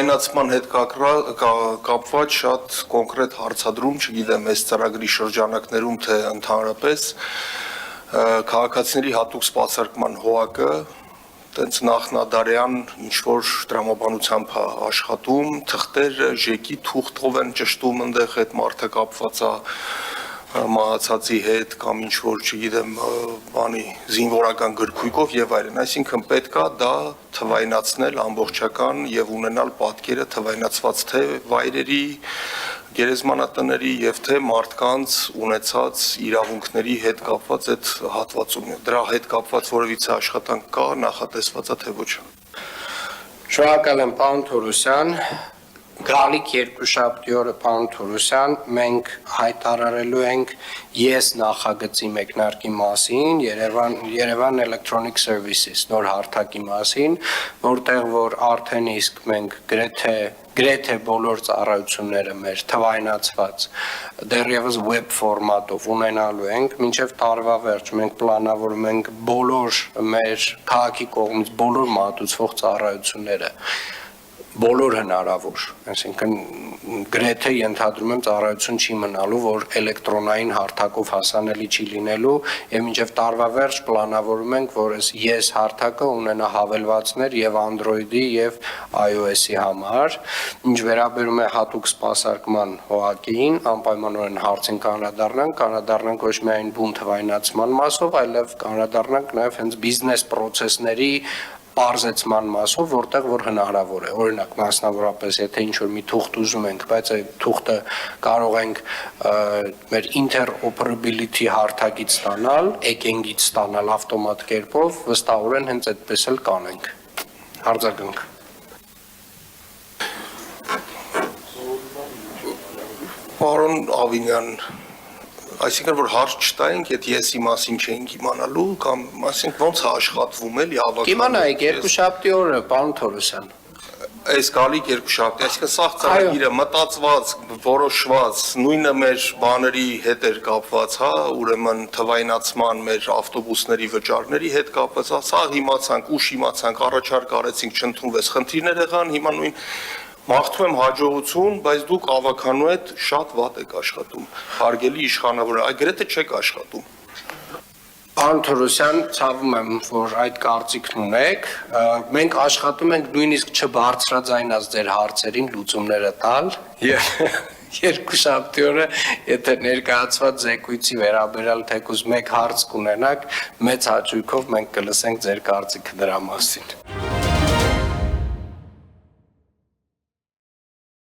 Թվայնացման հետ կապված շատ կոնկրետ հարցադրում, չգիտեմ, այս ծրագրի շրջանակներում, թե ընդհանրապես քաղաքացիների հատուկ սպասարկման հողակը տենց նախնադարյան ինչ-որ տրամաբանությամբ աշխատում, թղթեր ժեկի թուղթով են ճշտում ընդեղ այդ մարդը կապված է մահացածի հետ կամ ինչ-որ, չգիտեմ, բանի զինվորական գրքույկով եւ այլն, այսինքն պետք է դա թվայնացնել ամբողջական եւ ունենալ պատկերը թվայնացված թե վայրերի, գերեզմանատների եւ թե մարդկանց ունեցած իրավունքների հետ կապված այդ հատվածում։ Դրա հետ կապված որևիցե աշխատանք կա, նախատեսված է թե ոչ։ Շնորհակալ եմ, պարոն Թորոսյան։ Գալիք երկուշաբթի օրը, պարոն Թորոսյան, մենք հայտարարելու ենք ես նախագծի մեկնարկի մասին, Yerevan Electronic Services նոր հարթակի մասին, որտեղ որ արդեն իսկ մենք գրեթե բոլոր ծառայությունները մեր թվայնացված դեռևս web ֆորմատով ունենալու ենք, մինչև տարվա վերջ մենք պլանավորում ենք բոլոր մեր քաղաքի կողմից բոլոր մատուցվող ծառայությունները բոլոր հնարավոր, այսինքն գրեթե ենթադրում եմ ծառայություն չի մնալու, որ էլեկտրոնային հարթակով հասանելի չի լինելու եւ մինչեւ տարվա վերջ պլանավորում ենք, որ ես հարթակը ունենա հավելվածներ եւ Android-ի եւ iOS-ի համար, ինչ վերաբերում է հատուկ սպասարկման հողակին, անպայմանորեն հարցին կանրադառնանք ոչ միայն բուն թվայնացման մասով, այլև կանրադառնանք նաեւ հենց բիզնես process-ների պարզեցման մասով, որտեղ որ հնարավոր է, օրինակ մասնավորապես, եթե ինչ-որ մի թուղթ ուզում ենք, բայց այդ թուղթը կարող ենք մեր interoperability հարթակից ստանալ, EKG-ից ստանալ ավտոմատ կերպով, վստահորեն հենց այդպես էլ կանենք։ Արձագանք։ Պարոն Ավինյան, այսինքն որ հարց չտայինք, այդ եսի մասին չէինք իմանալու, կամ ասենք ոնց է աշխատվում էլի ավագ։ Կիմանայիք երկուշաբթի օրը, պարոն Թորոսյան։ Այս գալիք երկուշաբթի, այսինքն սաղ ծրագիրը մտածված, որոշված, նույնը մեր բաների հետ էր կապված, հա, ուրեմն թվայնացման մեր ավտոբուսների վճարների հետ կապված, սաղ իմացանք, ուշ իմացանք, առաջարկ արեցինք, չընդունվեց, խնդիրներ եղան, հիմա նույն մաղթում եմ հաջողություն, բայց դուք ավականու հետ շատ վատ եք աշխատում, հարգելի իշխանավոր, այ գրեթե չեք աշխատում։ Պարոն Թորոսյան, ցավում եմ, որ այդ կարծիքն ունեք, մենք աշխատում ենք նույնիսկ չբարձրաձայնած ձեր հարցերին լուծումները տալ եւ երկուշաբթի օրը, եթե ներկայացված զեկույցի վերաբերյալ թեկուզ մեկ հարց կունենաք, մեծ հաճույքով մենք կլսենք ձեր կարծիքը դրա մասին։